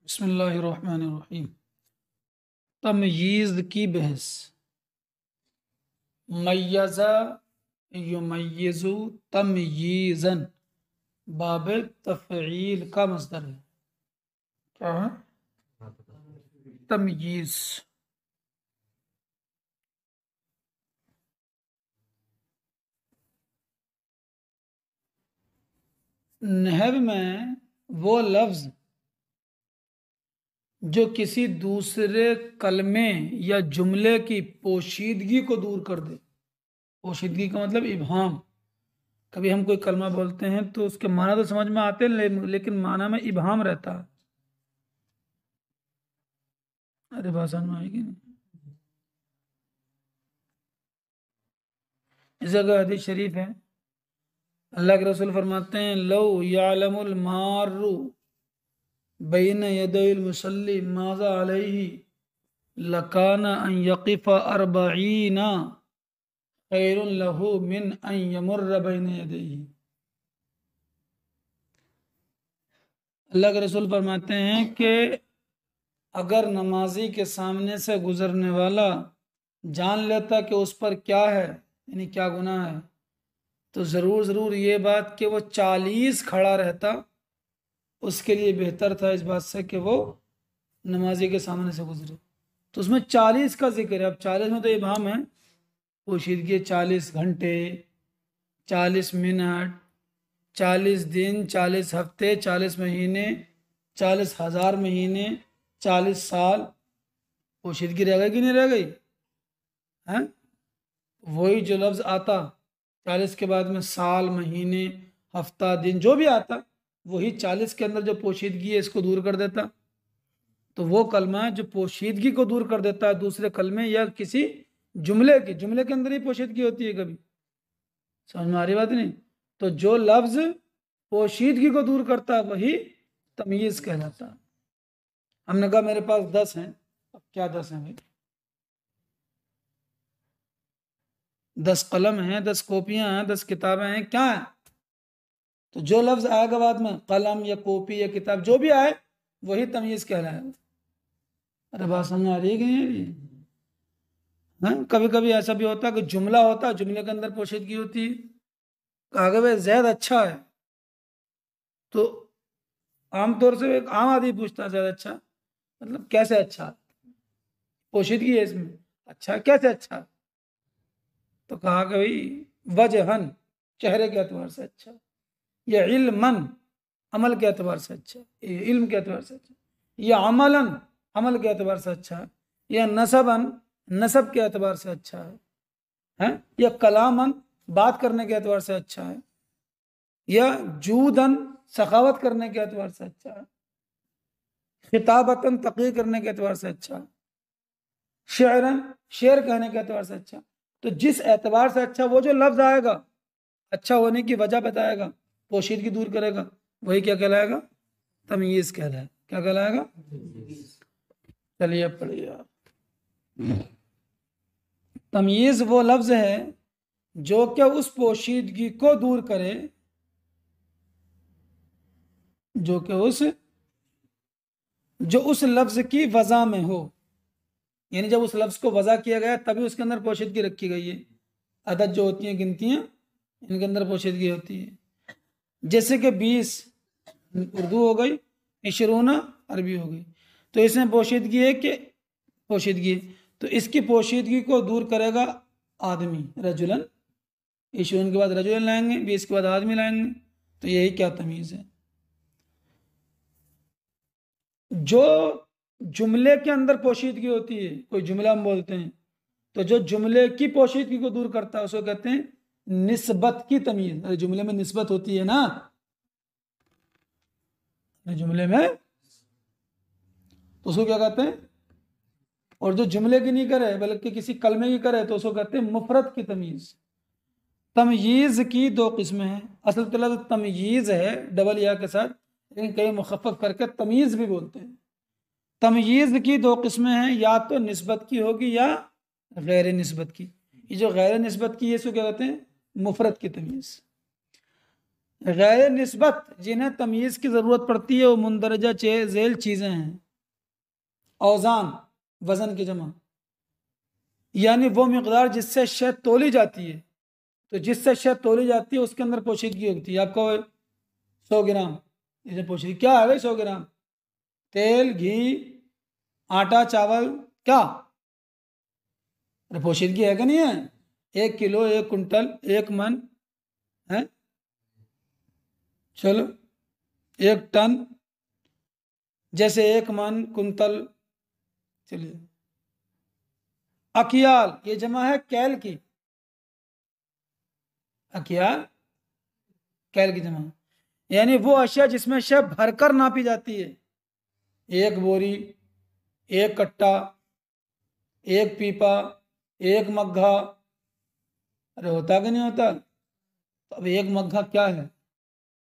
बिस्मिल्लाहिर्रहमानिर्रहीम। तमयीज़ की बहस। मय्यज़ा युमय्यिज़ु तमयीज़न बाब तफ़ईल का मस्दर है। क्या है? तमयीज़। नहव में वो लफ्ज़ जो किसी दूसरे कलमे या जुमले की पोशीदगी को दूर कर दे। पोशीदगी का मतलब इबहाम। कभी हम कोई कलमा बोलते हैं तो उसके माना तो समझ में आते हैं, लेकिन माना में इबहाम रहता है। अरे भाषा में आएगी नहीं। इस जगह हदीस शरीफ है, अल्लाह के रसूल फरमाते हैं, लो यालमुल मारू बैन यदैल मुसल्ली माज़ा अलैहि लकाना अन यक़िफ़ अर्बईना खैरुन लहू मिन अन यमुर्र बैन यदैहि। अल्लाह के रसूल फरमाते हैं कि अगर नमाजी के सामने से गुजरने वाला जान लेता कि उस पर क्या है, यानी क्या गुनाह है, तो ज़रूर ज़रूर ये बात कि वो 40 खड़ा रहता उसके लिए बेहतर था इस बात से कि वो नमाजी के सामने से गुजरे। तो उसमें 40 का जिक्र है। अब 40 में तो इबाम है, पोशीदगी 40 घंटे, 40 मिनट, 40 दिन, 40 हफ्ते, 40 महीने, 40,000 महीने, 40 साल। पोशीदगी रह गई कि नहीं रह गई है? वही जो लफ्ज़ आता 40 के बाद में साल, महीने, हफ्ता, दिन जो भी आता, वही 40 के अंदर जो पोशीदगी है इसको दूर कर देता। तो वो कलमा है जो पोशीदगी को दूर कर देता है दूसरे कलमे या किसी जुमले के अंदर ही पोशीदगी होती है कभी। समझ में आ रही बात नहीं? तो जो लफ्ज पोशीदगी को दूर करता है वही तमीज कहलाता है। हमने कहा मेरे पास 10 हैं। अब क्या 10 हैं भाई? 10 कलम हैं, 10 कॉपियां हैं, 10 किताबें हैं, क्या है? तो जो लफ्ज आएगा बाद में, कलम या कॉपी या किताब जो भी आए, वही तमीज कहलाएगा। अरे बात समझ आ रही है कि नहीं? हाँ, कभी कभी ऐसा भी होता है कि जुमला होता है, जुमले के अंदर पोशीदगी होती है। कहा भाई जैद अच्छा है, तो आमतौर से एक आम आदमी पूछता है जैद अच्छा मतलब कैसे अच्छा? पोशीदगी है इसमें, अच्छा कैसे अच्छा? तो कहा कि भाई वजहन, चेहरे के एतबार से अच्छा, या इल्मन, अमल के एतबार से अच्छा, इल्म के एतबार से अच्छा, या अमलन, अमल के एतबार से अच्छा है, या नसबन, नसब के एतबार से अच्छा है, या कलामन, बात करने के एतबार से अच्छा है, या जूदन, सखावत करने के एतबार से अच्छा है, खिताबतन, तक़रीर करने के एतबार से अच्छा है, शेरन, शेर कहने के एतबार से अच्छा। तो जिस एतबार से अच्छा वो जो लफ्ज आएगा अच्छा होने की वजह बताएगा, पोशीदगी दूर करेगा, वही क्या कहलाएगा? तमीज कहलाएगा। क्या कहलाएगा? चलिए पढ़िए आप। तमीज वो लफ्ज है जो कि उस पोशीदगी को दूर करे जो कि उस लफ्ज की वजह में हो। यानी जब उस लफ्ज को वजह किया गया तभी उसके अंदर पोशीदगी रखी गई है। अदद जो होती हैं, गिनतियां, इनके अंदर पोशीदगी होती है। जैसे कि 20 उर्दू हो गई, 20 अरबी हो गई, तो इसमें पोशीदगी है कि पोशीदगी है। तो इसकी पोशीदगी को दूर करेगा आदमी, रजुलन। 20 के बाद रजुलन लाएंगे, 20 के बाद आदमी लाएंगे। तो यही क्या तमीज़ है? जो जुमले के अंदर पोशीदगी होती है, कोई जुमला हम बोलते हैं, तो जो जुमले की पोशीदगी को दूर करता है उसको कहते हैं निस्बत की तमीज। अरे जुमले में निस्बत होती है ना, जुमले में, तो उसको क्या कहते हैं? और जो जुमले की नहीं करे बल्कि किसी कलमे की करे तो उसको कहते हैं मुफरत की तमीज। तमयीज की 2 किस्में हैं। असल तो लफ्ज़ तमयीज है डबल या के साथ, लेकिन कई मुखफ़फ़ करके तमीज भी बोलते हैं। तमयीज की 2 किस्में हैं, या तो निस्बत की होगी या गैर निस्बत की। ये जो गैर निस्बत की है इसको क्या कहते हैं? मुफरत की तमीज। गैर निस्बत जिन्हें तमीज की जरूरत पड़ती है वो मुंदरजा झेल चीजें हैं। औजान वजन की जमा, यानी वो मिकदार जिससे शय तोली जाती है। तो जिससे शय तोली जाती है उसके अंदर पोशीदगी होती है। आपको 100 ग्राम, इसमें पोशीदगी क्या है भाई? 100 ग्राम तेल, घी, आटा, चावल, क्या अरे पोशीदगी है कि नहीं है? 1 किलो, 1 कुंटल, 1 मन है, चलो 1 टन, जैसे 1 मन, कुंतल। चलिए अकियाल ये जमा है कैल की, अकियाल कैल की जमा, यानी वो अशिया जिसमें शय भरकर नापी जाती है। 1 बोरी, 1 कट्टा, 1 पीपा, 1 मग्घा। अरे होता कि नहीं होता? तो अब 1 मग्घा क्या है,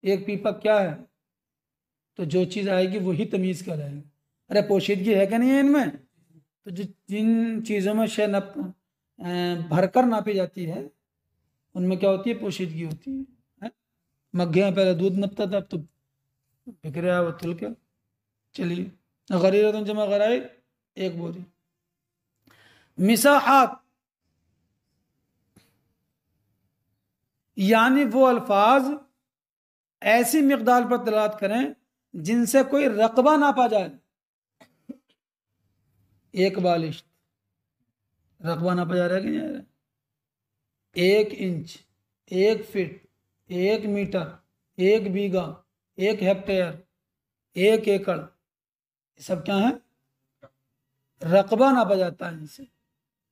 1 पीपा क्या है? तो जो चीज आएगी वही तमीज कहलाएगी। अरे पोशीदगी है कि नहीं है इनमें? तो जो जिन चीजों में शय भरकर नापी जाती है उनमें क्या होती है? पोशीदगी होती है? मग्घे में पहले दूध नपता था, अब तो बिक रहा है वो तुल के। चलिए गरीरतन जमा गराई 1 बोरी। मिसाहात यानी वो अल्फाज ऐसी मिकदार पर दलालत करें जिनसे कोई रकबा नापा जाए। 1 बालिश रकबा नापा जा रहा है कि नहीं जा रहा है? 1 इंच, 1 फीट, 1 मीटर, 1 बीघा, 1 हेक्टेयर, 1 एकड़, ये सब क्या है? रकबा नापा जाता है इनसे,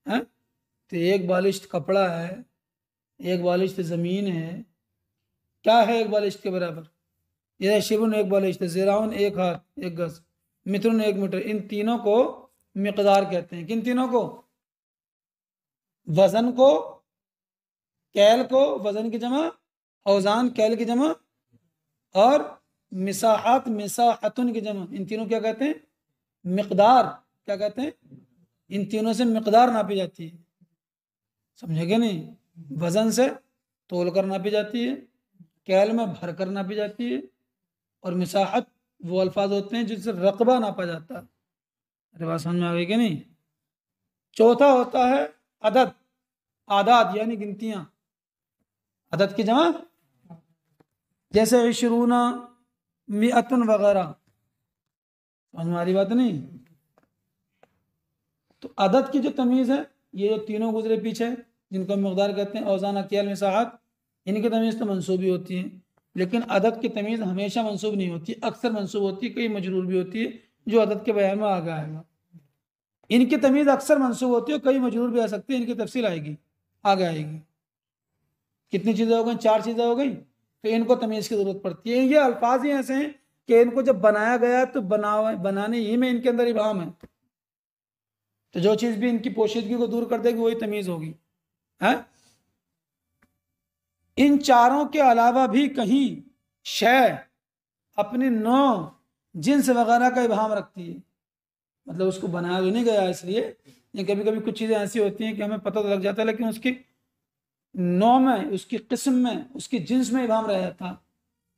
है? तो 1 बालिश कपड़ा है, 1 बालिश जमीन है, क्या है 1 बालिश के बराबर? ये शिबुन 1 बालिश, ज़िराउन 1 हाथ 1 गज, मित्रुन 1 मीटर। इन तीनों को मिकदार कहते हैं। किन तीनों को? वजन को, कैल को, वजन की जमा, औजान कैल की जमा, और मिसाहत मिसाहतुन की जमा। इन तीनों क्या कहते हैं? मिकदार। क्या कहते हैं? इन तीनों से मिकदार नापी जाती है, समझेगे नहीं? वजन से तोल कर नापी जाती है, कैल में भर कर नापी जाती है, और मिसाहत वो अल्फाज होते हैं जिनसे रकबा नापा जाता है। अरे बात समझ में आ गई कि नहीं? चौथा होता है अदद, आदाद यानी गिनतियां। अदद की जमा जैसे इशरूना, मिअतुन वगैरह। समझ में आ रही बात नहीं? तो अदद की जो तमीज़ है, ये जो तीनों गुजरे पीछे जिनको हम मकदार कहते हैं, औजान, अकियाल, मिसाहत, इनकी तमीज़ तो मंसूबी होती है, लेकिन अदद की तमीज़ हमेशा मंसूब नहीं होती, अक्सर मंसूब होती है, कई मजरूर भी होती है, जो अदद के बयान में आगे आएगा। इनकी तमीज़ अक्सर मंसूब होती है, कई मजरूर भी आ सकती है, इनकी तफसील आएगी, आगे आएगी। कितनी चीज़ें हो गई? 4 चीज़ें हो गई। तो इनको तमीज़ की ज़रूरत पड़ती है। ये अल्फाज ही ऐसे हैं कि इनको जब बनाया गया तो बनाने ही में इनके अंदर इबाम है। तो जो चीज़ भी इनकी पोशीदगी को दूर कर देगी वही तमीज़ होगी, है? इन चारों के अलावा भी कहीं शय अपनी नौ, जिन्स वगैरह का इबाम रखती है, मतलब उसको बनाया भी नहीं गया इसलिए। ये कभी कभी कुछ चीज़ें ऐसी होती हैं कि हमें पता तो लग जाता है, लेकिन उसकी नौ में, उसकी किस्म में, उसकी जिन्स में इबाम रह जाता।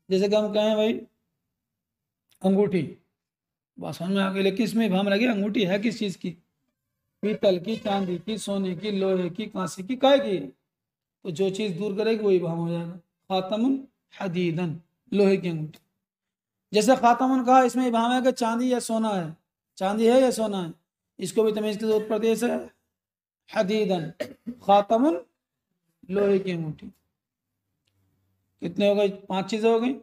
जैसे कि हम कहें भाई अंगूठी, बात समझ में आ गई, लेकिन इसमें इबाम लगे अंगूठी है किस चीज़ की? पीतल की, चांदी की, सोने की, लोहे की, कांसे की, काय की? तो जो चीज़ दूर करेगी वही इबाम हो जाएगा। खातमुन हदीदन, लोहे की अंगूठी। जैसे खातमुन कहा, इसमें इबाम है कि चांदी या सोना है, चांदी है या सोना है, इसको भी तमीज़ की जरूरत पड़ती है। जैसे हदीदन, खातमुन, लोहे की अंगूठी। कितने हो गए? 5 चीजें हो गई।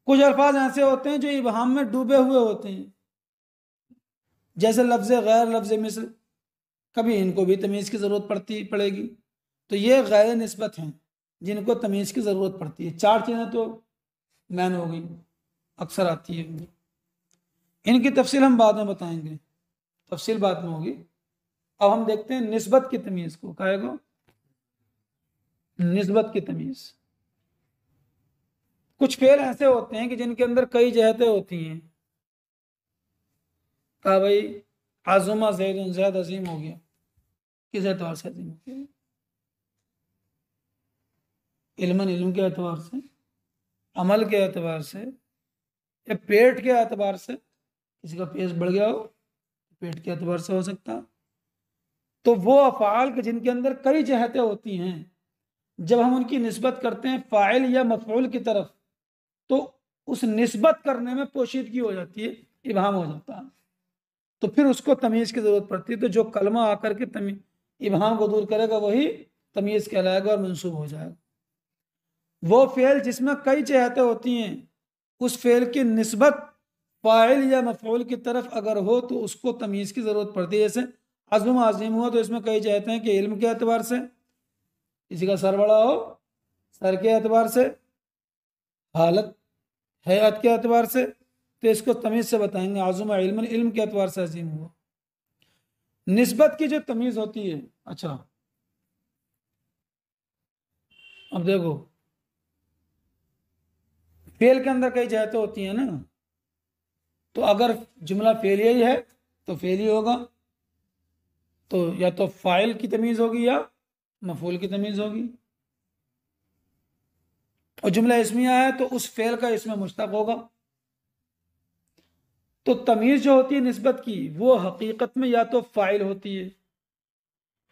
कुछ अल्फाज ऐसे होते हैं जो इबहाम में डूबे हुए होते हैं, जैसे लफ्ज गैर, लफ्ज मिस्र, कभी इनको भी तमीज़ की ज़रूरत पड़ेगी। तो ये गैर निस्बत हैं जिनको तमीज़ की ज़रूरत पड़ती है। 4 चीज़ें तो मैन हो गई, अक्सर आती है। इनकी तफसील हम बाद में बताएंगे, तफसील बाद में होगी। अब हम देखते हैं निस्बत की तमीज़ को। कहेगा निस्बत की तमीज़, कुछ फेल ऐसे होते हैं कि जिनके अंदर कई जहतें होती हैं। कहा भाई आजुमा जैद, जैद अजीम हो गया, किस एतबार से अजीम हो गया? इल्मन, इल्म के एतबार से। अमल के एतबार से या पेट के एतबार से, किसी का पेट बढ़ गया हो पेट के एतबार से हो सकता। तो वो अफ़आल के जिनके अंदर कई जहतें होती हैं, जब हम उनकी निस्बत करते हैं फ़ाइल या मफ़ऊल की तरफ, तो उस निस्बत करने में पोशीदगी हो जाती है, इबहाम हो जाता है, तो फिर उसको तमीज़ की ज़रूरत पड़ती है। तो जो कलमा आकर के इबहाम को दूर करेगा वही तमीज़ कहलाएगा और मंसूब हो जाएगा। वो फ़ेल जिसमें कई जहतें होती हैं, उस फ़ेल की निस्बत फ़ाइल या मफ़ऊल की तरफ अगर हो तो उसको तमीज़ की ज़रूरत पड़ती है। जैसे अज़्म अज़ीम हुआ, तो इसमें कई जहतें हैं कि इल्म के एतबार से, किसी का सर बड़ा हो सर के एतबार से, हालत हयात के एतबार से, तो इसको तमीज़ से बताएंगे आज़ुमा इल्मन, इल्म के एतबार से अजीम हुआ। निस्बत की जो तमीज़ होती है, अच्छा अब देखो फेल के अंदर कई जहतें होती हैं ना, तो अगर जुमला फेलिया ही है तो फेल ही होगा, तो या तो फाइल की तमीज़ होगी या मफूल की तमीज़ होगी। और जुमला इसमिया है तो उस फेल का इसमें मुश्तक होगा। तो तमीज़ जो होती है निस्बत की, वो हकीकत में या तो फाइल होती है,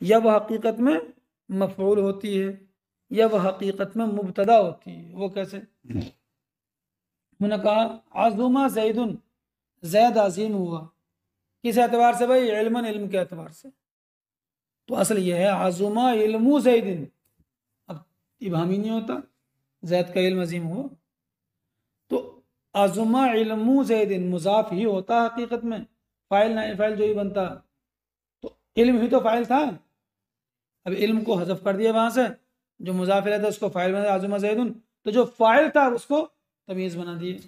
या वह हकीकत में मफऊल होती है, या वह हकीकत में मुब्तदा होती है। वो कैसे? मैंने कहा आज़ुमा जैदुन, जैद अजीम हुआ, किस एतबार से भाई? इल्मन, इल्म के एतबार से। तो असल ये है आज़ुमा इल्मु जैदिन, अब इबहामी नहीं होता, जैद का इल्म अजीम हुआ, तो आज़ुमा इल्मु जैदिन मुजाफ ही होता हकीकत में, फाइल ना फाइल जो ही बनता, तो इल्म ही तो फाइल था। अब इल्म को हजफ कर दिया वहां से, जो मुजाफिर था उसको फाइल बना आज़ुमा जैदुन, तो जो फाइल था उसको तमीज बना दिए।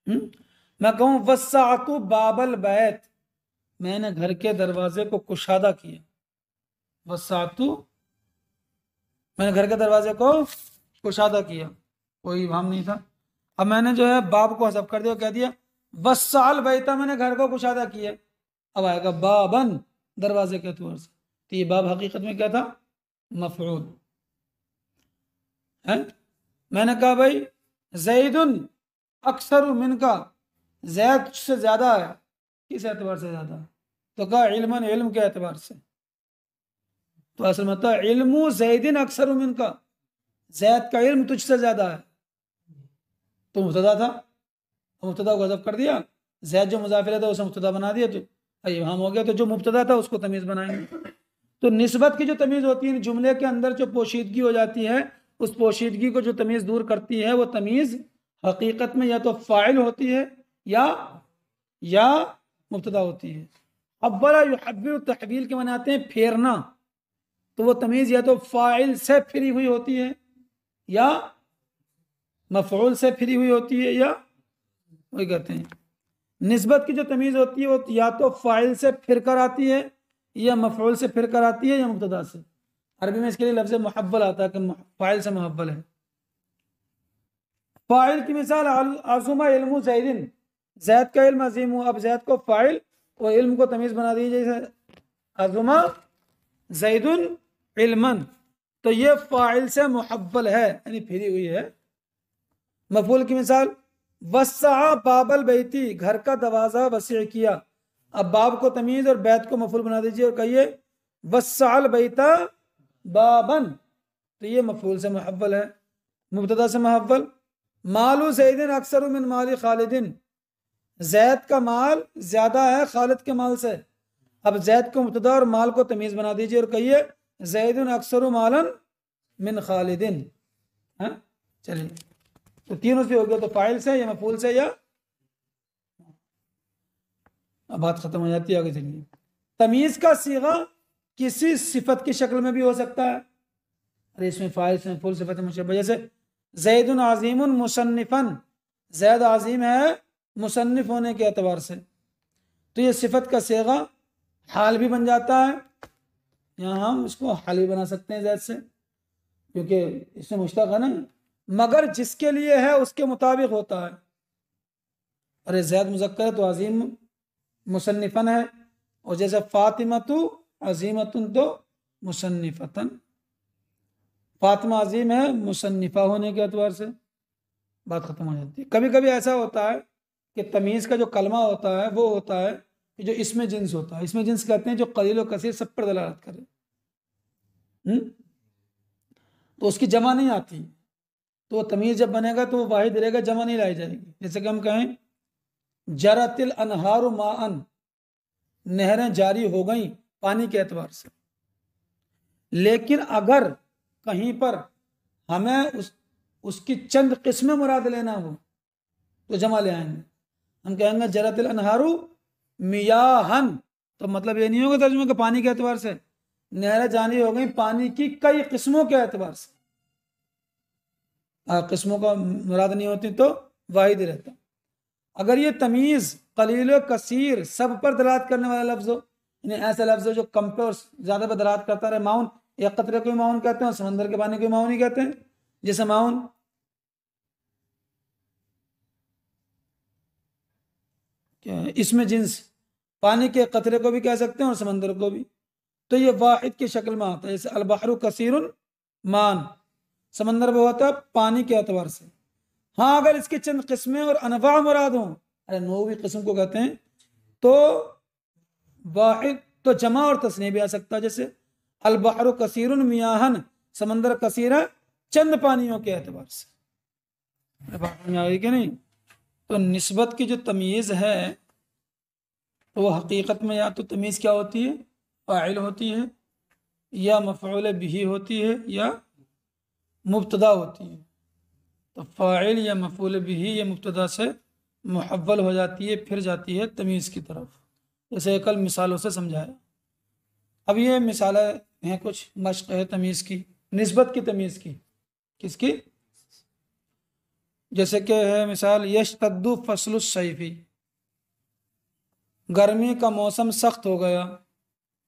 मैं कहूं वस्सातु बाबल बैत, मैंने घर के दरवाजे को कुशादा किया। वस्सातु, मैंने घर के दरवाजे को कुशादा किया, कोई इबाम नहीं था। अब मैंने जो है बाब को हजफ कर दिया, कह दिया वस्साल बैता, मैंने घर को कुशादा किया। अब आएगा बाबन, दरवाजे के तौर से, तो ये बाब हकीकत में क्या था? मफऊल है। मैंने कहा भाई जैदुन अक्सर मिनका, जैद से ज्यादा है, किस एतबार से ज्यादा? तो कहा इल्मन, इल्म के एतबार से। तो असल मतलब इल्मु जैदिन अक्सर मिनका, जैद का इल्म तुझसे ज्यादा है, तो मुब्तदा था, मुब्तदा को हज़फ कर दिया, जैद जो मुजाफिर था उसे मुब्तदा बना दिया, तो इबहाम हो गया। तो जो मुब्तदा था उसको तमीज़ बनाएंगे। तो निस्बत की जो तमीज़ होती है, जुमले के अंदर जो पोशीदगी हो जाती है, उस पोशीदगी को जो तमीज़ दूर करती है, वो तमीज़ हकीकत में या तो फ़ाइल होती है या मुब्तदा होती है। अव्वला युहव्विरु तहवील के मनाते हैं फेरना, तो वो तमीज़ या तो फ़ाइल से फिरी हुई होती है, या मफ़ऊल से फिरी हुई होती है, या वही कहते हैं। निस्बत की जो तमीज़ होती है वो या तो फ़ाइल से फिर कर आती है, या मफ़ऊल से फिर कर आती है, या मुब्तदा से। अरबी में इसके लिए लफ्ज़ मुहव्वल आता है कि फ़ाइल से मुहव्वल है। फ़ाइल की मिसाल आज़ुमा इल्मु ज़ैदिन, जैद का इल्म अजीम हुआ। अब जैद को फ़ाइल और इल्म को तमीज़ बना दी, जैसे आज़ुमा ज़ैदुन इल्मन, तो ये फ़ाइल से मुहव्वल है, यानी फिरी हुई है। मफ़ऊल की मिसाल वस्सा बाबल बैती, घर का दरवाजा वसी किया। अब बाब को तमीज और बैत को मफूल बना दीजिए और कहिए वस्साल बैता बाबन, तो ये मफूल से मुहव्वल है, मुब्तदा से मुहव्वल। मालू जैदिन अक्सर मिन माली खालिदिन, जैद का माल ज्यादा है खालिद के माल से। अब जैद को मुब्तदा और माल को तमीज बना दीजिए और कहिए जैदिन अक्सर मालन मिन खालिदिन। हाँ चलिए, तो तीनों से हो गया, तो फाइल से या मफूल से, या अब बात खत्म हो जाती है। आगे चलिए, तमीज का सीगा किसी सिफत की शक्ल में भी हो सकता है। अरे इसमें फाइल से मफूल सिफत मुशब्बह, जैसे जैदुन आज़ीमुन मुसन्निफन, जैद आज़ीम है मुसन्निफ होने के एतबार से, तो ये सिफत का सीगा हाल भी बन जाता है। यहाँ हम इसको हाल भी बना सकते हैं जैद से, क्योंकि इसमें मुश्तक है ना, मगर जिसके लिए है उसके मुताबिक होता है। अरे जैद मुज़क्कर है तो अजीम मुसन्निफन है, और जैसे फातिमा तो अजीमतुन तो मुसन्निफतन। फातिमा अजीम है मुसन्निफा होने के एतबार से, बात खत्म हो जाती है। कभी कभी ऐसा होता है कि तमीज़ का जो कलमा होता है वो होता है कि जो इसमें जिन्स होता है, इसमें जिन्स कहते हैं जो कलील और कसीर सब पर दलालत करे। तो उसकी जमा नहीं आती, तो वो तमीज़ जब बनेगा तो वो वाहिद रहेगा, जमा नहीं लाई जाएगी। जैसे कि हम कहें जरातिल अनहारु माअन, नहरें जारी हो गई पानी के एतबार से। लेकिन अगर कहीं पर हमें उसकी चंद किस्में मुराद लेना हो तो जमा ले आएंगे। हम कहेंगे जरातिल अनहारु मियाहन, तो मतलब ये नहीं होगा तर्जुमे के पानी के एतबार से, नहरें जारी हो गई पानी की कई किस्मों के एतबार से। किस्मों का मुराद नहीं होती तो वाहिद रहता। अगर ये तमीज़ कलील कसीर सब पर दलालत करने वाला लफ्ज़ हो, यानी ऐसा लफ्ज़ हो जो कम पे और ज़्यादा पर दलालत करता रहे, माउन, एक कतरे को माउन कहते हैं और समंदर के पानी को माउन ही कहते हैं। जैसे माउन क्या है, इसमें जिन्स, पानी के कतरे को भी कह सकते हैं और समंदर को भी। तो ये वाहिद की शक्ल में आता है। जैसे अलबहरु कसीरुन मान, समंदर में होता है पानी के एतबार से। हाँ, अगर इसकी चंद किस्में और अनवा मुराद हों, अरे 9वीं किस्म को कहते हैं, तो वाहिद तो जमा और तस्नीह भी आ सकता है। जैसे अलबहरु कसीरुन मियाहन, समंदर कसीर है चंद पानियों के एतबार से। बात में आ गई कि नहीं? तो निस्बत की जो तमीज़ है तो वो हकीकत में या तो तमीज़ क्या होती है, फ़ाइल होती है, या मफ़ऊल बिही होती है, या मुब्तदा होती है। तो फ़ाइल या मफ़ऊल बिही या मुब्तदा से मुहव्वल हो जाती है, फिर जाती है तमीज़ की तरफ। जैसे कल मिसालों से समझाया। अब ये मिसालें हैं कुछ मश्क है तमीज़ की, निस्बत की तमीज़ की। किसकी? जैसे कि है मिसाल यश्तद्दु फसलु सैफी, गर्मी का मौसम सख्त हो गया।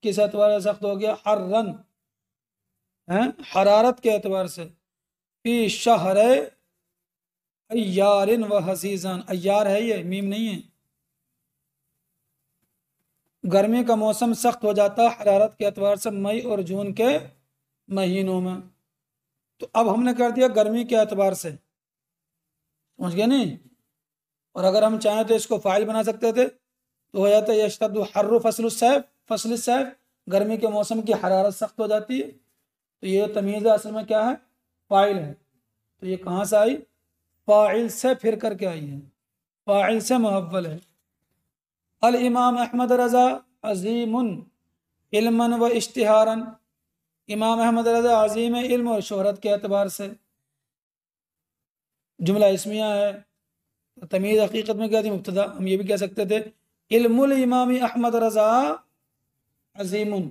किस एतबार से सख्त हो गया? हर्रन है, हरारत के एतबार से। फी शहर अय्यारिन व हसीजान, अय्यार है ये, मीम नहीं है। गर्मी का मौसम सख्त हो जाता है हरारत के एतबार से मई और जून के महीनों में। तो अब हमने कर दिया गर्मी के एतबार से, समझ गए नहीं? और अगर हम चाहें तो इसको फाइल बना सकते थे, तो हो जाता है यश्तद्दु हर्रु फसलु सैफ, फसल सैफ, गर्मी के मौसम की हरारत सख्त हो जाती है। तो ये तमीज़ असल में क्या है? फाइल है। तो ये कहाँ से आई? फाइल से फिर करके आई है, फाइल से मुहव्वल है। अल इमाम अहमद रज़ा अजीमुन इल्मन व इश्तिहारन, इमाम अहमद रज़ा अजीम है इल्म और शोहरत के एतबार से। जुमला इस्मिया है, तमीज़ हकीकत में क्या थी? मुब्तदा। हम ये भी कह सकते थे इल्मुल इमाम अहमद रज़ा अजीमुन,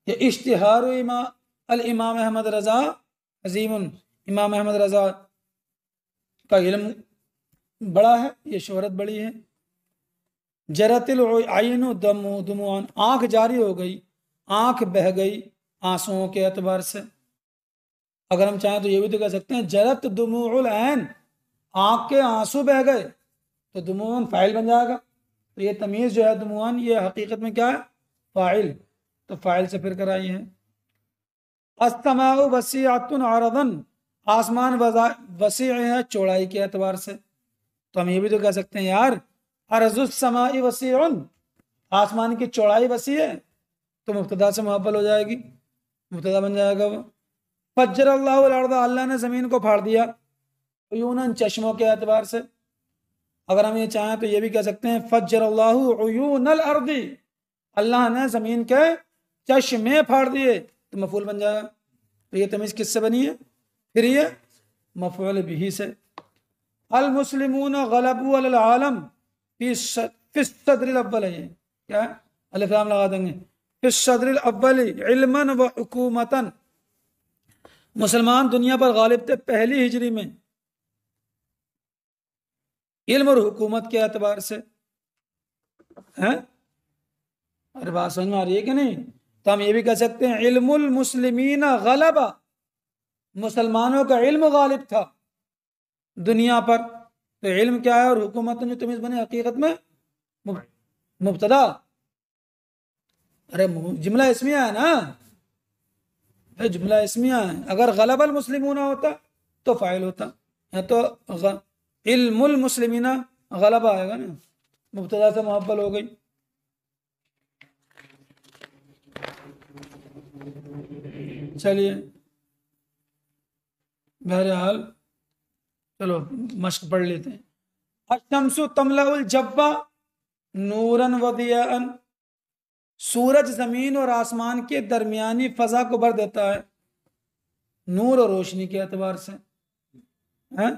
या इश्तिहार अल इमाम अहमद रज़ा अजीमुन, इमाम अहमद रज़ा का इल्म बड़ा है, ये शोहरत बड़ी है। जरतिल आइन दमुआन, आंख जारी हो गई, आंख बह गई आंसुओं के एतबार से। अगर हम चाहें तो ये भी तो कह सकते हैं जरत दुमुउल ऐन, आंख के आंसू बह गए, तो दुमुआन फाइल बन जाएगा। तो ये तमीज़ जो है दुमुआन, ये हकीकत में क्या है? फाइल। तो फाइल से फिर कर आई है। अस्समाउ वसीअतुन अरदन, आसमान वसी है चौड़ाई के एतबार से। तो हम ये भी तो कह सकते हैं यार अर्जुस समाई वसीउन, आसमान की चौड़ाई वसी है, तो मुब्तदा से मुहव्वल हो जाएगी, मुब्तदा बन जाएगा वो। फज्जर अल्लाहु अल-अर्द, अल्लाह ने ज़मीन को फाड़ दिया, उयूनन, चश्मों के एतबार से। अगर हम ये चाहें तो ये भी कह सकते हैं फज्जर अल्लाहु उयूनल अर्दी, अल्लाह ने ज़मीन के चश्मे फाड़ दिए, तो मफूल बन जाएगा। तो ये तमीज़ किससे बनी है? फिर ये मफूल बिही से। अल मुस्लिमून गलबू अल आलम फी सदरिल अव्वल है, ये क्या है? अलिफ लाम लगा देंगे। फी सदरिल अव्वल इल्मन व हुकूमतन, मुसलमान दुनिया पर गालिब थे पहली हिजरी में, इल्म और हुकूमत के एतबार से। हैं? अरे बात समझ में आ रही है कि नहीं? तो हम ये भी कह सकते हैं इल्मुल मुस्लिमीन गलबा, मुसलमानों का इल्म गालिब था दुनिया पर। तो इल्म क्या है और हुकूमत जो तमीज़ बने हकीकत में मुब्तदा। अरे जुमला इसमें है ना, भाई जुमला इस्मिया है, अगर गलबल मुस्लिमूना होता तो फाइल होता, या तो इल्मुल मुस्लिमीना गलबा आएगा ना, मुब्तदा से मुअव्वल हो गई। चलिए बहरहाल चलो मश्क पढ़ लेते हैं। अशम्सु तमलउल जब्बा नूरन व दियाअन, सूरज जमीन और आसमान के दरमियानी फजा को भर देता है नूर और रोशनी के एतबार से, है?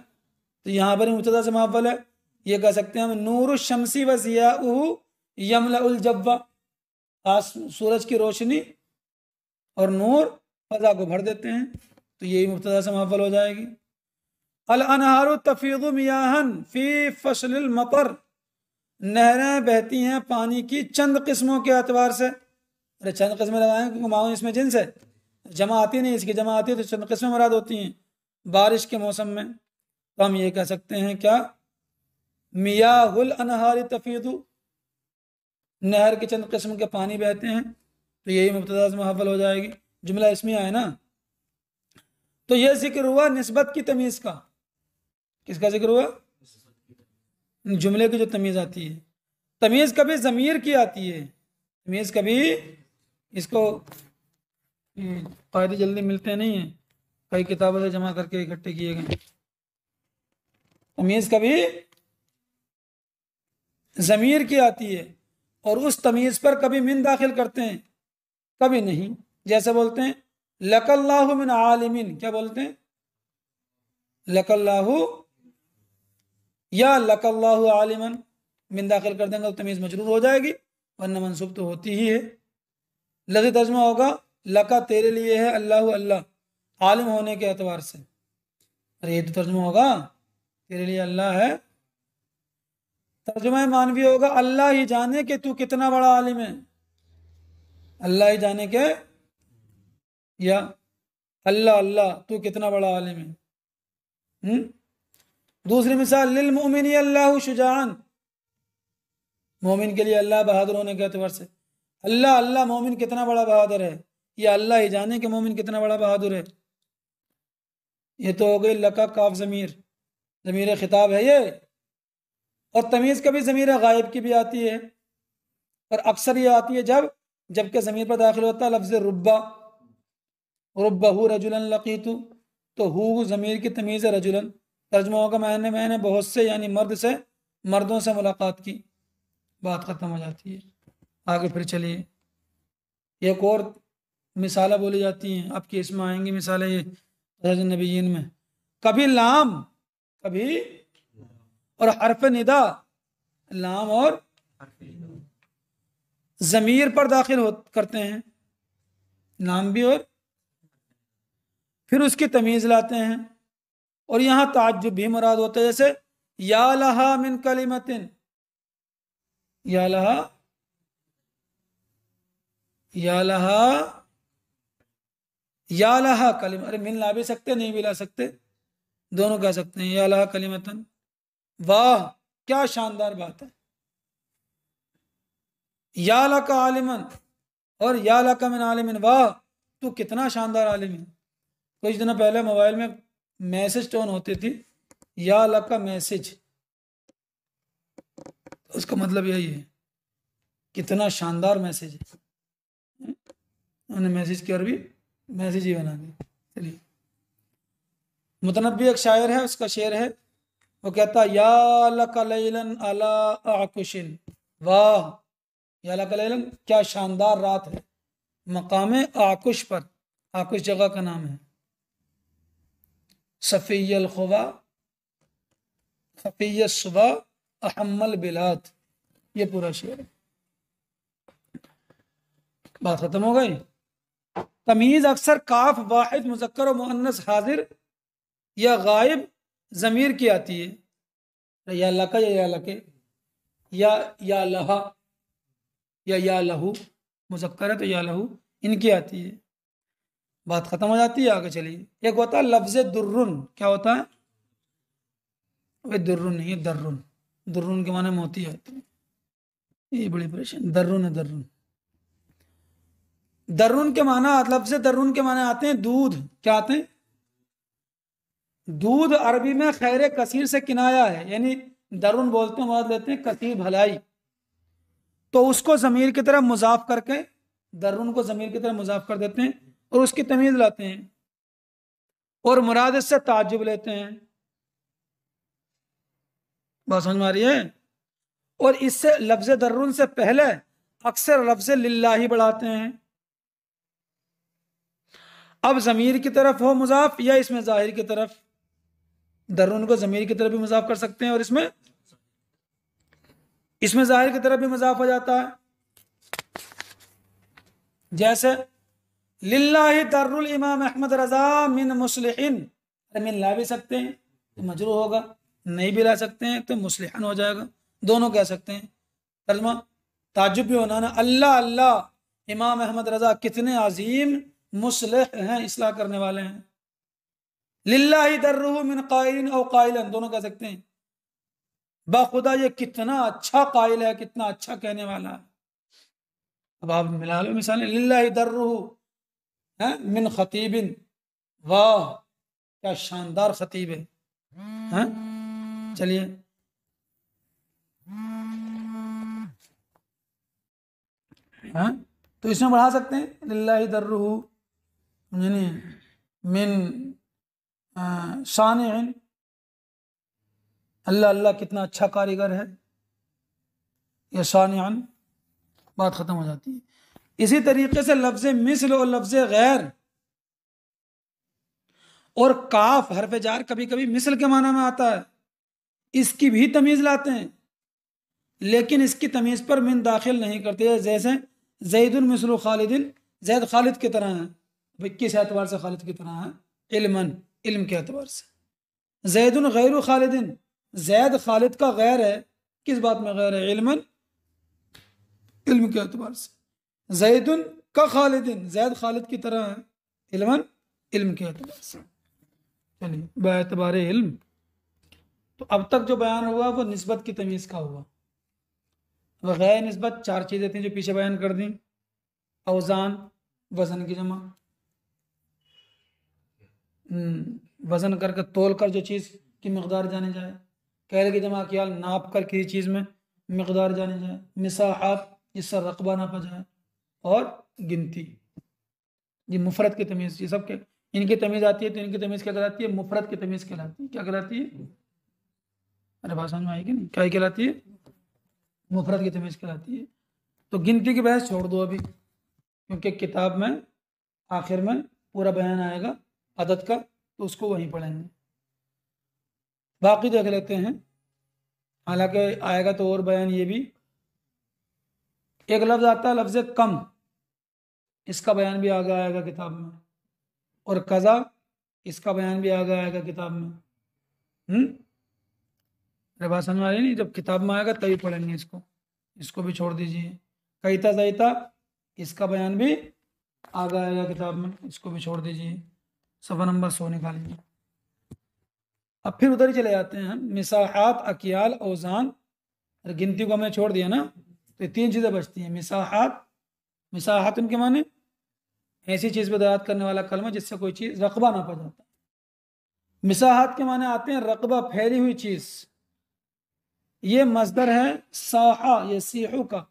तो यहाँ पर मुब्तदा से मुअव्वल है, ये कह सकते हैं हम नूर शमसी व ज़ियाउहु यमलउल जब्बा, सूरज की रोशनी और नूर फजा को भर देते हैं, तो यही मुब्तदा से मुअव्वल हो जाएगी। अल अनहारु तफीदु मियाहन फी फसलिल मतर, नहरें बहती हैं पानी की चंद किस्मों के एतबार से। अरे चंद किस्में लगाएं क्योंकि माऊं इसमें जिन्स है, जमा आती नहीं, इसकी जमा आती है तो चंद किस्में मुराद होती हैं बारिश के मौसम में। तो हम ये कह सकते हैं क्या, मियाहुल अनहारी तफीदु, नहर के चंद किस्म के पानी बहते हैं, तो यही मुब्तदा से मुअव्वल हो जाएगी, जुमला इसमिया है ना। तो यह जिक्र हुआ निस्बत की तमीज का, किसका जिक्र हुआ, जुमले की जो तमीज आती है। तमीज कभी जमीर की आती है, तमीज कभी, इसको कायदे जल्दी मिलते नहीं है, कई किताबों से जमा करके इकट्ठे किए गए। तमीज कभी जमीर की आती है और उस तमीज पर कभी मिन दाखिल करते हैं, कभी नहीं। जैसे बोलते हैं लकल्लाहु मिन आलिमिन, क्या बोलते हैं, लकल्लाहु या लकल्लाहु आलिमन, मिन दाखिल कर देंगे तो तमीज मजरूर हो जाएगी, वरना मंसूब तो होती ही है। लफ्ज़ी तर्जुमा होगा लका तेरे लिए है अल्लाह अल्लाह, आलिम होने के एतबार से। अरे ये तो तर्जुमा होगा तेरे लिए अल्लाह है, तर्जुमा मानवी होगा अल्लाह ही जाने कि तू कितना बड़ा आलिम है, अल्लाह ही जाने के, या अल्लाह अल्लाह तू कितना बड़ा आलिम है। दूसरी मिसाल लिल मोमिनी अल्लाह शुजान, मोमिन के लिए अल्लाह बहादुर होने के एतबार से, अल्लाह अल्लाह मोमिन कितना बड़ा बहादुर है, या अल्लाह ही जाने कि मोमिन कितना बड़ा बहादुर है। ये तो हो गई लका काफ जमीर, जमीर खिताब है ये। और तमीज़ कभी ज़मीर गायब की भी आती है, और अक्सर ये आती है जबकि ज़मीर पर दाखिल होता है लफ्ज़ रुब्बा, रुब्बहु रजुलन लकीतु, तो हु ज़मीर की तमीज़ है रजुलन, तर्जुमा होगा मैंने बहुत से यानी मर्द से, मर्दों से मुलाकात की, बात ख़त्म हो जाती है। आगे फिर चलिए, एक और मिसालें बोली जाती हैं, आपकी इसमें आएंगी मिसालें ये नबीयीन में, कभी लाम, कभी और हरफ निदा, लाम और ज़मीर पर दाखिल करते हैं, नाम भी, और फिर उसकी तमीज़ लाते हैं, और यहाँ ताज्जुब भी मुराद होता है, जैसे या लहा मिन कलिमतिन, या लहा, या लहा, या लहा कलिम, अरे मिन ला भी सकते नहीं भी ला सकते, दोनों कह सकते हैं, या लहा कलिमतन, वाह क्या शानदार बात है, या लका आलिमन और या लका मिन आलिमिन, वाह तू कितना शानदार आलिम है। कुछ दिनों पहले मोबाइल में मैसेज टोन होती थी, या लका मैसेज, उसका मतलब यही है कितना शानदार मैसेज है, उन्होंने मैसेज की अरबी मैसेज ही बना दी। चलिए, मुतनब्बी एक शायर है, उसका शेर है, वो कहता या लका लैलन अला आकुशिन, वाह या लका लैलन क्या शानदार रात है मकाम आकुश पर, आकुश जगह का नाम है, सफ़ियल खुबा सफ़िय सुबह अहम्मल बिलाद, ये पूरा शेर है। बात खत्म हो गई। तमीज़ अक्सर काफ वाहिद मुज़क्कर और मुअन्नस हाजिर या गायब ज़मीर की आती है, या लका या लके, या लहा या लहू, मुज़क्कर है तो या लहू, इनकी आती है। बात खत्म हो जाती है। आगे चलिए, एक होता है लफ्ज़ दुर्रुन, क्या होता है, वे दुर्रुन नहीं है दर्रुन, दुर्रुन के माने मोती आती है, ये बड़ी परेशान, दर्रुन है दर्रुन। दर्रुन के माना, लफ्ज दर्रुन के माने आते हैं दूध। क्या आते हैं? दूध अरबी में खैर कसीर से किनाया है, यानी दरुन बोलते हैं, मुराद लेते हैं कसीर भलाई। तो उसको जमीर की तरफ मुजाफ करके दरुन को जमीर की तरफ मुजाफ कर देते हैं और उसकी तमीज लाते हैं और मुराद इससे ताज्जुब लेते हैं। बात समझ में आ रही है? और इससे लफ्ज दर्रुन से पहले अक्सर लफ्ज लिल्लाही बढ़ाते हैं। अब जमीर की तरफ हो मुजाफ या इसमें जाहिर की तरफ, दर्रुन को जमीर की तरफ भी मुजाफ कर सकते हैं और इसमें जाहिर की तरफ भी मुजाफ हो जाता है। जैसे लिल्लाहि दर्रुल इमाम अहमद रजा मिन मुस्लिहिन, मिन ला भी सकते हैं तो मजरूह होगा, नहीं भी ला सकते हैं तो मुस्लिहन हो जाएगा, दोनों कह सकते हैं। तर्जुमा ताज्जुब भी होना ना, अल्लाह अल्लाह इमाम अहमद रजा कितने अजीम मुस्लिह हैं, इसलाह करने वाले हैं। लिल्लाहि दर्रुहु मिन काइलिन औ काइलन, दोनों कह सकते हैं, बाखुदा ये कितना अच्छा काइल है, कितना अच्छा कहने वाला है। अब आप मिला लो मिसाल, लिल्लाहि दर्रुहु मिन खतीबिन, वाह क्या शानदार खतीब है। चलिए हाँ, तो इसमें बढ़ा सकते हैं लिल्लाहि दर्रुहु यानी मिन सानिइन, अल्लाह अल्लाह कितना अच्छा कारीगर है, या सानिअन, बात खत्म हो जाती है। इसी तरीके से लफ्ज मिस्ल और लफ्ज गैर और काफ हरफ जार कभी कभी मिस्ल के माना में आता है, इसकी भी तमीज लाते हैं, लेकिन इसकी तमीज पर मिन दाखिल नहीं करते। जैसे जैदुन मिस्लु खालिदिन, जैद खालिद की तरह है, भाई किस एतबार से खालिद की तरह है? इल्मन, इल्म के एतबार से। जैदुन गैरु खालिदिन, जैद खालिद का गैर है, किस बात में गैर है? इल्मन, इल्म के एतबार से। जैदुन का खालिदिन, जैद खालिद की तरह है, इल्मन, इल्म के एतबार से। चलिए बेतबार इल्म, तो अब तक जो बयान हुआ वो निस्बत की तमीज़ का हुआ। गैर निस्बत चार चीज़ें थी जो पीछे बयान कर दी, औजान वजन की जमा, वजन करके तोल कर जो चीज़ की मकदार जानी जाए, कैल की जमा किया नाप कर किसी चीज़ में मकदार जानी जाए, मिसाहात जिससे रकबा नापा जाए, और गिनती, ये मुफरत की तमीज़, ये सब के इनकी तमीज़ आती है तो इनकी तमीज़ क्या कहलाती है? मुफरत की तमीज़ कहलाती है। क्या कहलाती है? अरे भाषा में आएगी नहीं, क्या कहलाती है? मुफरत की तमीज़ कहलाती है। तो गिनती की बहस छोड़ दो अभी, क्योंकि किताब में आखिर में पूरा बयान आएगा अदद का, तो उसको वहीं पढ़ेंगे। बाकी देख लेते हैं, हालांकि आएगा तो और बयान। ये भी एक लफ्ज आता है लफ्ज कम, इसका बयान भी आगे आएगा किताब में, और कज़ा, इसका बयान भी आगे आएगा किताब में। अरे बात समझ में आ रही नहीं? जब किताब में आएगा तभी पढ़ेंगे इसको, इसको भी छोड़ दीजिए। कैता जैता, इसका बयान भी आगे आएगा किताब में, इसको भी छोड़ दीजिए। सफ़ा नंबर 100 निकालिए। अब फिर उधर ही चले जाते हैं हम, मिसाहात, अकियाल, औजान, गिनती को हमने छोड़ दिया ना, तो ये तीन चीज़ें बचती हैं। मिसाहात, मिसाहात उनके माने ऐसी चीज़ पर दलालत करने वाला कलमा जिससे कोई चीज़ रकबा ना पा जाता। मिसाहात के माने आते हैं रकबा, फैली हुई चीज़। ये मजदर है साहा यसीहु का।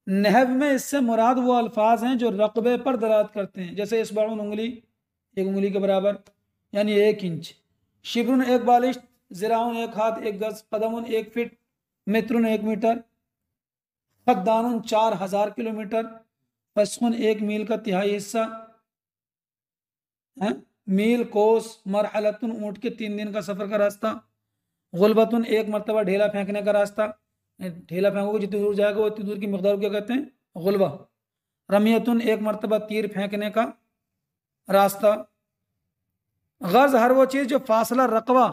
नहव में इससे मुराद वो अल्फाज हैं जो रकबे पर दलालत करते हैं, जैसे इसबाउन, उंगली, एक उंगली के बराबर यानी 1 इंच, शिब्रुन 1 बालिश, जिराउन 1 हाथ 1 गज, कदमुन 1 फीट, मित्रुन 1 मीटर, फद्दानुन 4000 किलोमीटर, फस्खुन 1 मील का तिहाई हिस्सा है, मील, कोस, मरहलतुन ऊँट के 3 दिन का सफर का रास्ता, गुलबतुन 1 मरतबा ढेला फेंकने का रास्ता, ढेला फेंकोगे जितनी दूर जाएगा उतनी दूर की मकदार को क्या कहते हैं? गुलबा। रमियतुन 1 मरतबा तीर फेंकने का रास्ता। गज हर वो चीज जो फासला, रकबा,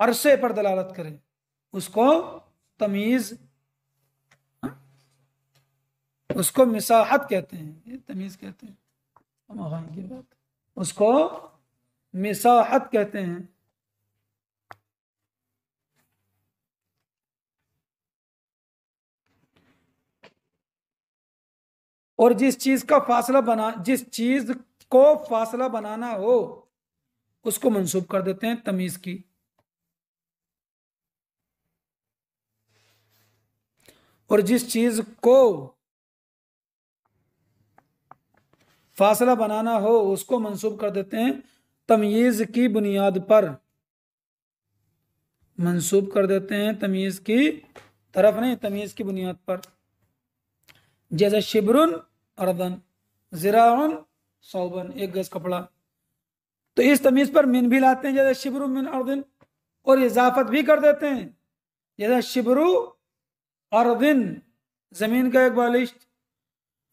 अरसे पर दलालत करे, उसको तमीज, उसको मिसाहत कहते हैं, ये तमीज कहते हैं। की बात, उसको मिसाहत कहते हैं। और जिस चीज को फासला बनाना हो उसको मंसूब कर देते हैं तमीज की। और जिस चीज को फासला बनाना हो उसको मंसूब कर देते हैं तमीज की बुनियाद पर। मंसूब कर देते हैं तमीज की तरफ नहीं, तमीज की बुनियाद पर। जैसे शिबरुन अर्दन, जिराउन सौबन, 1 गज कपड़ा। तो इस तमीज पर मिन भी लाते हैं, जैसे शिबरुन मिन अर्दिन, और इजाफत भी कर देते हैं, जैसे शिबरु अर्दिन, जमीन का 1 बालिश्त।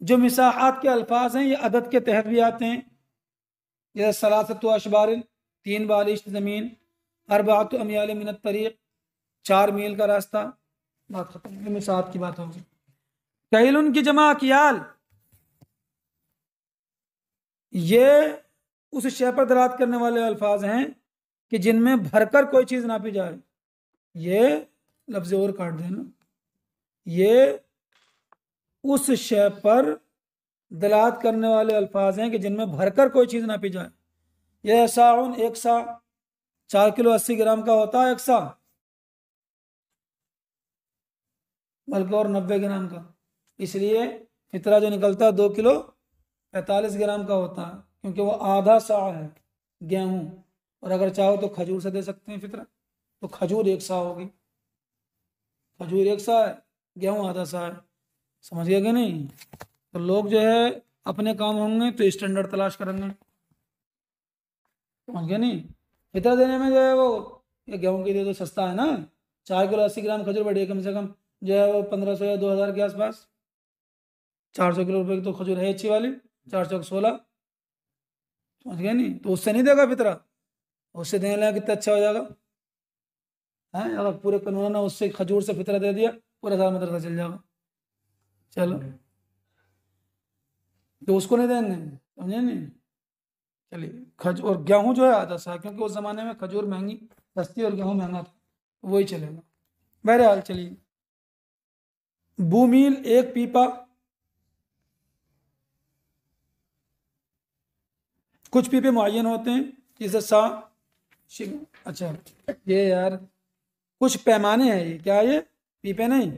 जो मिसाहात के अल्फाज हैं ये अदद के तहत भी आते हैं, जैसे सलासतु अशबारिन, 3 बालिश्त जमीन, अरबातु अमयाल मिनत तरीक, 4 मील का रास्ता। बात खत्म, मिसाहात की बात होगी। कैलुन की जमा कियाल, ये उस शय पर दलालत करने वाले अल्फाज हैं कि जिनमें भरकर कोई चीज नापी जाए। ये लफ्ज और काट देना, ये उस शय पर दलालत करने वाले अल्फाज हैं कि जिनमें भरकर कोई चीज नापी जाए। यह साउन, 1 सा, 4 किलो 80 ग्राम का होता है 1 सा, बल्कि और 90 ग्राम का। इसलिए फितरा जो निकलता है 2 किलो 45 ग्राम का होता है, क्योंकि वो आधा सा है गेहूं। और अगर चाहो तो खजूर से दे सकते हैं फितरा, तो खजूर 1 सा होगी। खजूर 1 सा है, गेहूं आधा सा है। समझ गया कि नहीं? तो लोग जो है अपने काम होंगे तो स्टैंडर्ड तलाश करेंगे। समझ गया नहीं? फितरा देने में जो है वो ये गेहूं की दे तो सस्ता है ना, 4 किलो 80 ग्राम खजूर बढ़ी है, कम से कम जो है वो 1500 या 2000 के आसपास। 400 किलो रुपए की तो खजूर है अच्छी वाली, 416। समझ गया नहीं? तो उससे नहीं देगा फितरा, उससे देने लगा कितना अच्छा हो जाएगा है। अगर पूरे कानून ने उससे खजूर से फितरा दे दिया, पूरा साल मदरसा चल जाएगा। चलो, तो उसको नहीं देंगे, समझे नहीं? चलिए, खजूर और गेहूं जो है आधा सा, क्योंकि उस जमाने में खजूर महंगी सस्ती और गेहूं महंगा था, वही चलेगा। बहरहाल चलिए, बूमील 1 पीपा, कुछ पीपे मुअय्यन होते हैं, जैसे सा अच्छा ये यार कुछ पैमाने हैं, ये क्या, ये पीपे नहीं,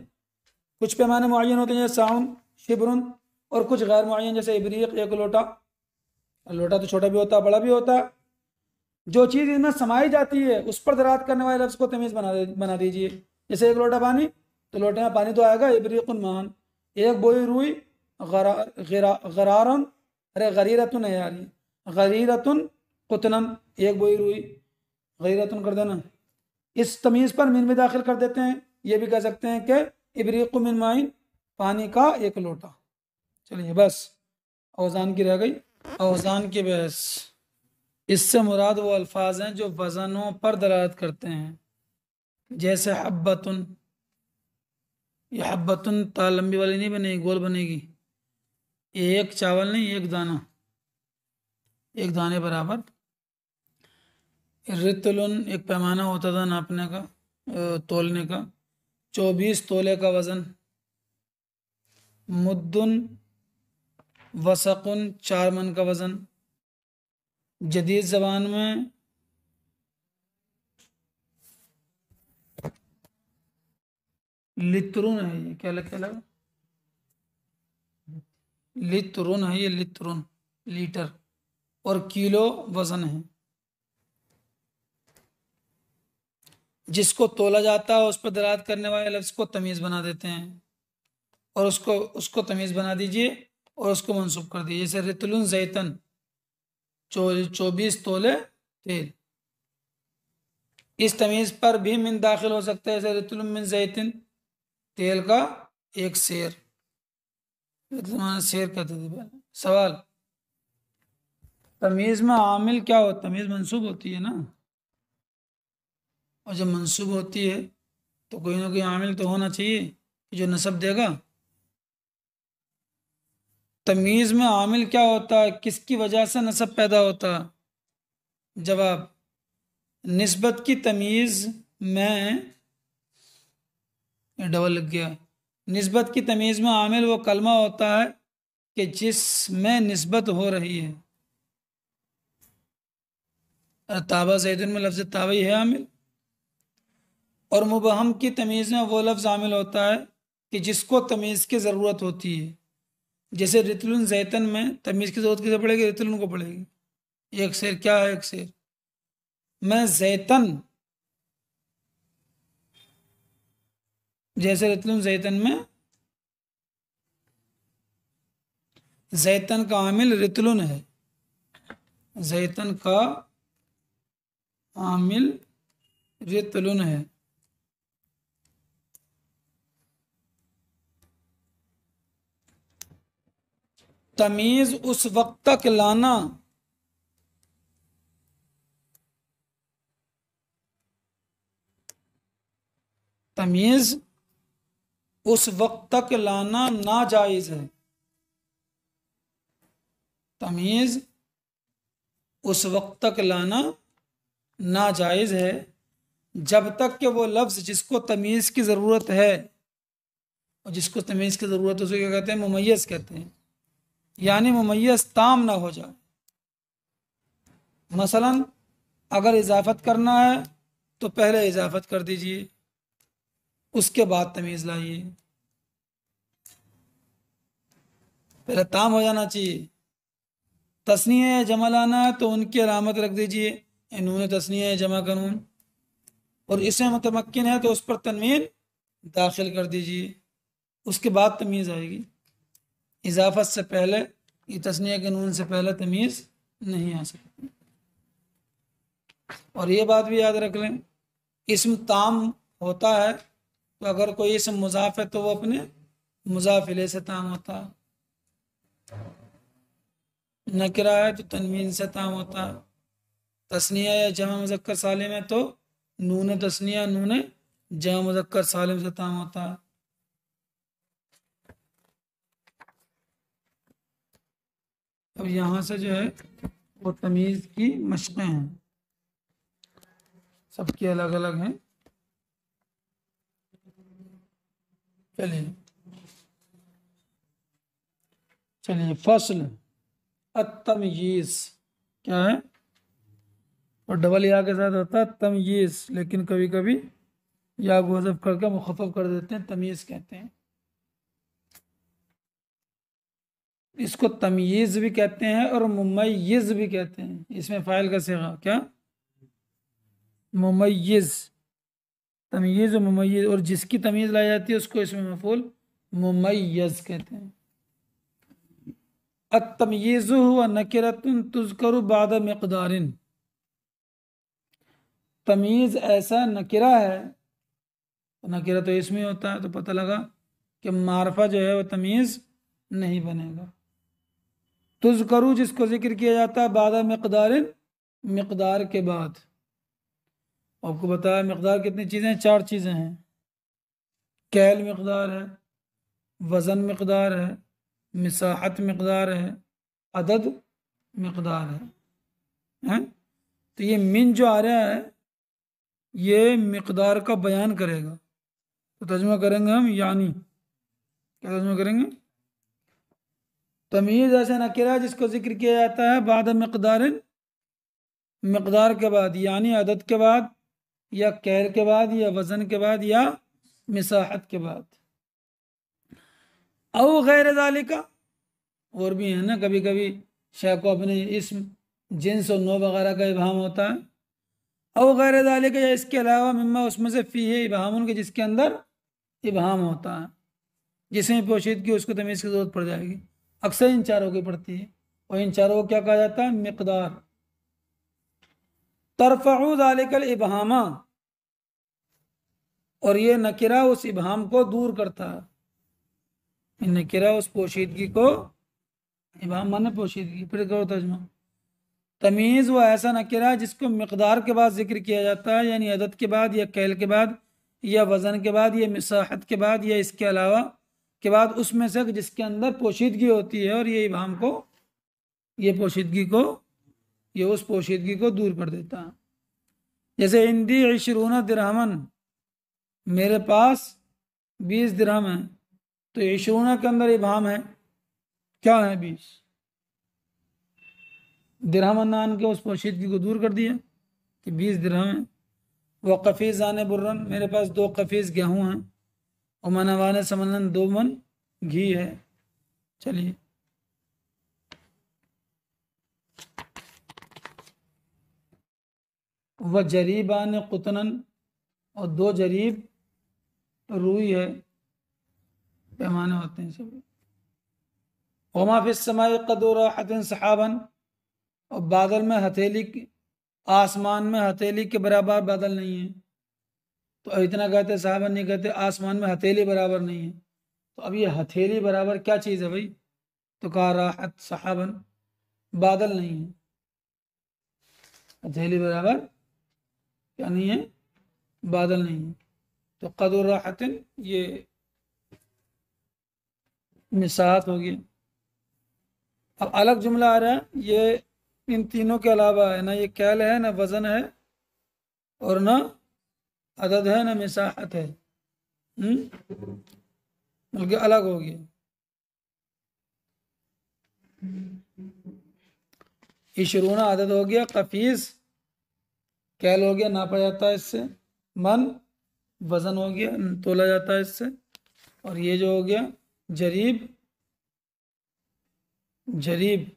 कुछ पैमाने मुअय्यन होते हैं जैसे साउन, शिबरुन, और कुछ गैर मुअय्यन जैसे इब्रीक, 1 लोटा। लोटा तो छोटा भी होता है, बड़ा भी होता है। जो चीज़ इनमें समाई जाती है उस पर दरात करने वाले लफ्ज़ को तमीज़ बना दीजिए। जैसे 1 लोटा पानी, तो लोटे में पानी तो आएगा, इब्रीकुन मान। 1 बोई रुई, गरारन, अरे गरीरतुन है यार, ये गरीरतुन कुतनन, 1 बोई रुई, गरीरतुन कर देना। इस तमीज़ पर मिन में दाखिल कर देते हैं। ये भी कह सकते हैं कि इब्रीकु मिन माइन, पानी का 1 लोटा। चलिए बस, औज़ान की रह गई, औज़ान की बहस। इससे मुराद वो अल्फाज हैं जो वज़नों पर दलालत करते हैं, जैसे हब्बतुन। ये हब्बतुन ता लंबी वाली नहीं बनेगी, गोल बनेगी। एक चावल नहीं, एक दाना, एक दाने बराबर। रितलुन एक पैमाना होता था नापने का, तोलने का, 24 तोले का वज़न। मुद्दुन वसकुन 4 मन का वज़न। जदीद ज़बान में लित्रुन है, ये क्या लगा, लित्रुन है ये, लित्रुन लीटर, और किलो वज़न है। जिसको तोला जाता है उस पर दलालत करने वाले लफ्ज़ को तमीज़ बना देते हैं, और उसको तमीज़ बना दीजिए और उसको मंसूब कर दीजिए। जैसे रितलुन जैतन, 24 तोले तेल। इस तमीज़ पर भी मिन दाखिल हो सकता है, जैसे रितलुन मिन जैतिन, तेल का 1 सेर। शेर कहते थे पहले। सवाल, तमीज़ में आमिल क्या हो, तमीज़ मंसूब होती है ना, और जब मंसूब होती है तो कोई ना कोई आमिल तो होना चाहिए कि जो नसब देगा। तमीज़ में आमिल क्या होता है, किसकी वजह से नसब पैदा होता है? जवाब, निस्बत की तमीज़ में, डबल लग गया, निस्बत की तमीज़ में आमिल वो कलमा होता है कि जिसमें निस्बत हो रही है। ताबा ज़ैदुन में लफ्ज़ ताबा ही है आमिल। और मुबहम की तमीज़ में वो लफ्ज़ आमिल होता है कि जिसको तमीज़ की ज़रूरत होती है। जैसे रितलुन ज़ैतन में तमीज़ की ज़रूरत किसे पड़ेगी? रितलुन को पड़ेगी। एक शेर क्या है? एक शेर मैं ज़ैतन, जैसे रितलुन ज़ैतन में ज़ैतन का आमिल रितलुन है, ज़ैतन का आमिल रितलुन है। तमीज उस वक्त तक लाना तमीज उस वक्त तक लाना नाजायज है। तमीज उस वक्त तक लाना नाजायज है जब तक कि वो लफ्ज जिसको तमीज की जरूरत है, और जिसको तमीज की जरूरत है उसे क्या कहते हैं? मुमय्यज कहते हैं। यानी मुमय्यज ताम ना हो जाए। मसलन अगर इजाफत करना है तो पहले इजाफत कर दीजिए, उसके बाद तमीज लाइए। पहले ताम हो जाना चाहिए। तस्नीय या जमा लाना है तो उनकी अलामत रख दीजिए, इन्होंने तस्नीय या जमा कानून। और इसमें मुतमक्किन है तो उस पर तनवीन दाखिल कर दीजिए, उसके बाद तमीज़ आएगी। इजाफत से पहले, ये तस्नीय के नून से पहले तमीज़ नहीं आ सकती। और ये बात भी याद रख लें, इसम ताम होता है तो अगर कोई इसम मुजाफ है तो वो अपने मुजाफ इलैह से ताम होता है। नकिरा है तो तनवीन से ताम होता है। तस्निया या जमा मुज़क्कर सालिम है तो नून तस्निया नून जमा मुज़क्कर सालिम से ताम होता है। अब यहाँ से जो है वो तमीज़ की मशक़ें हैं, सबकी अलग अलग हैं। चलिए चलिए फसल अतमयीज़ क्या है? और डबल या के साथ होता है तमयीज़, लेकिन कभी कभी या को हज़फ करके मुखफ़फ़ कर देते हैं, तमीज़ कहते हैं। इसको तमयीज़ भी कहते हैं और मुमय्यिज़ भी कहते हैं। इसमें फ़ाइल का सिगा क्या? मुमय्यिज़। तमयीज़ और मुमय्यिज़, और जिसकी तमीज़ लाई जाती है उसको इसमें मफ़ूल मुमय्यज़ कहते हैं। अतमयीज़ु हुवा नकिरतुन तुज़करु बाद मिक़दारिन। तमीज़ ऐसा नकिरा है, नकिरा तो इसमें होता है तो पता लगा कि मारफा जो है वो तमीज़ नहीं बनेगा। तुज़करु जिसको जिक्र किया जाता है बाद मिक़दारिन, मिक़दार के बाद। आपको बताया मिक़दार कितनी चीज़ें हैं? 4 चीज़ें हैं। कैल मिक़दार है, वज़न मिक़दार है, मिसाहत मिक़दार है, अदद मिक़दार है? तो ये मिन जो आ रहा है ये मिक़दार का बयान करेगा। तो तर्जुमा करेंगे हम यानी, क्या तर्जुमा करेंगे? तमीज़ ऐसा नकिरा जिसको जिक्र किया जाता है बाद मिक़दारिन, मिक़दार के बाद, यानी अदद के बाद या कैल के बाद या वज़न के बाद या मिसाहत के बाद। औ गैर ज़ालिका, और भी है ना, कभी कभी शय को अपने इस्म जिन्स और नो वगैरह का इबाम होता है। औ गैर ज़ालिका, या इसके अलावा मिम्मा उसमें से फ़ी है इबाम के जिसके अंदर इबाम होता है, जिसमें पोशीदगी उसको तमीज़ की ज़रूरत पड़ जाएगी। अक्सर इन चारों की पड़ती है, और इन चारों को क्या कहा जाता है? मिक़दार। तरफ़उ ज़ालिकल इबहामा, और ये नकिरा उस इबहाम को दूर करता है। नकिरा उस पोशीदगी को, इबहाम माने पोशीदगी, फिर करो तर्जुमा। तमीज़ वो ऐसा नकिरा जिसको मिक़दार के बाद जिक्र किया जाता है, यानी अदद के बाद या कैल के बाद या वज़न के बाद या मिसाहत के बाद या इसके अलावा के बाद, उसमें से जिसके अंदर पोशीदगी होती है, और ये इबहाम को, ये पोशीदगी को, ये उस पोशीदगी को दूर कर देता है। जैसे इंदी 20 दिरहमन, मेरे पास 20 दिरहम है, तो 20 के अंदर इबहाम है, क्या है 20? दिरहम अन्नान के उस पोशीदगी को दूर कर दिया कि 20 दिरहम है। वह कफीज आने बुर्रन, मेरे पास 2 कफीज गेहूं हैं। और मनवाने समनन 2 मन घी है। चलिए वह जरीबान कुतनन, और 2 जरीब रुई है, पैमाने होते हैं सब। वमा फिस समाई कदूरा हतिन सहाबन, और बादल में हथेली आसमान में हथेली के बराबर बादल नहीं है। तो इतना कहते साहबन नहीं कहते आसमान में हथेली बराबर नहीं है। तो अब ये हथेली बराबर क्या चीज़ है भाई? तो कहा राहत सहाबन, बादल नहीं है। हथेली बराबर क्या नहीं है? बादल नहीं है। तो कदर राहतिन ये मिसात हो गया। अब अलग जुमला आ रहा है, ये इन तीनों के अलावा है ना, ये कैल है ना वजन है और ना अदद है ना मिसाहत है। बल्कि अलग हो गया। इशरूना अदद हो गया, कफीस कैल हो गया, नापा जाता है इससे। मन वजन हो गया, तोला जाता है इससे। और ये जो हो गया जरीब, जरीब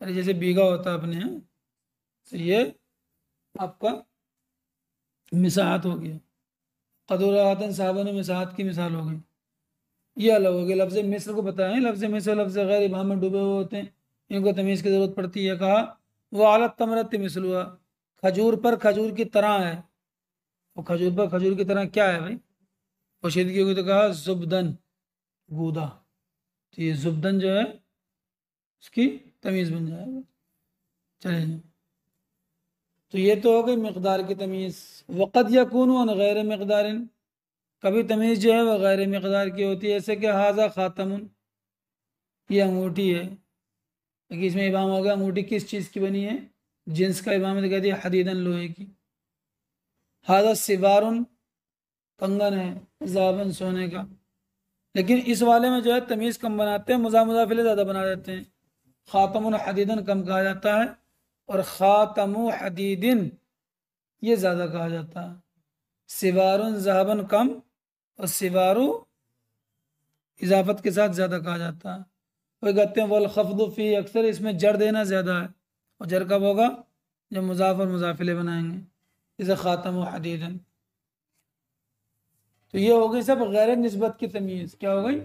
अरे जैसे बीघा होता है अपने यहाँ, तो ये आपका मिसाहत हो गया। कदुरातन साहबा ने मिसाहत की मिसाल हो गई। ये अलग हो गया। लफ्ज़ मिस्र को बताएं, लफ्ज़ मिस्र लफ्ज़ गैर इबाम में डूबे हुए होते हैं, इनको तमीज़ की ज़रूरत पड़ती है। कहा वो आलत तमरत मिसलुआ, खजूर पर खजूर की तरह है। वो खजूर पर खजूर की तरह क्या है भाई? पोशीदगी होगी तो कहा जुबदन, गूदा। तो ये जुबदन जो है उसकी तमीज़ बन जाएगा। चलिए, तो ये तो हो गई मकदार की तमीज़। वक़द यकूनु अन गैर मकदारिन, कभी तमीज़ जो है वह गैर मकदार की होती है। ऐसे कि हाजा खातमुन, ये अंगूठी है। लेकिन इसमें इमाम हो गया अंगूठी किस चीज़ की बनी है? जिन्स का इमाम ने कह दिया हदीदन, लोहे की। हाजा सिवारुन, कंगन है, जाबन, सोने का। लेकिन इस वाले में जो है तमीज़ कम बनाते हैं, मुजाफिले ज़्यादा बना देते हैं। खातमुन हदीदन कम कहा जाता है और खातमु हदीदिन ये ज़्यादा कहा जाता है। सिवारुन ज़हाबन कम और सिवारु इजाफत के साथ ज़्यादा कहा जाता है। वही कहते हैं वल खफ्दु फी, अक्सर इसमें जड़ देना ज़्यादा है। और जड़ कब होगा? जब मुजाफ और मुजाफिले बनाएंगे, जैसे खातम व हदीदन। तो ये हो गई सब गैर निस्बत की तमीज़। क्या हो गई?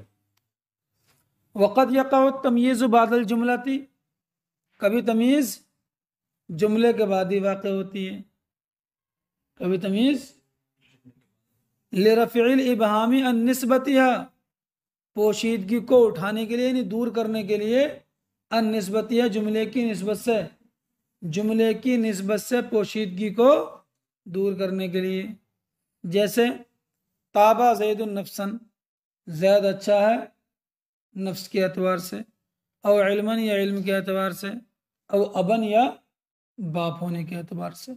वक़द यक़अ तमीज़ बादल जुमला थी, कभी तमीज़ जुमले के बाद ही वाक़ होती है। कभी तमीज़ लिरफ़िल इबहामी अन निस्बतिहा, पोशीदगी को उठाने के लिए यानी दूर करने के लिए, अन निस्बतिहा जुमले की निस्बत से, जुमले की निस्बत से पोशीदगी को दूर करने के लिए। जैसे ताबा ज़ैदुन नफ्सन, ज़ैद अच्छा है नफ्स के एतबार से, और इल्मन या इल्म के एतबार से, और अबन या बाप होने के एतबार से।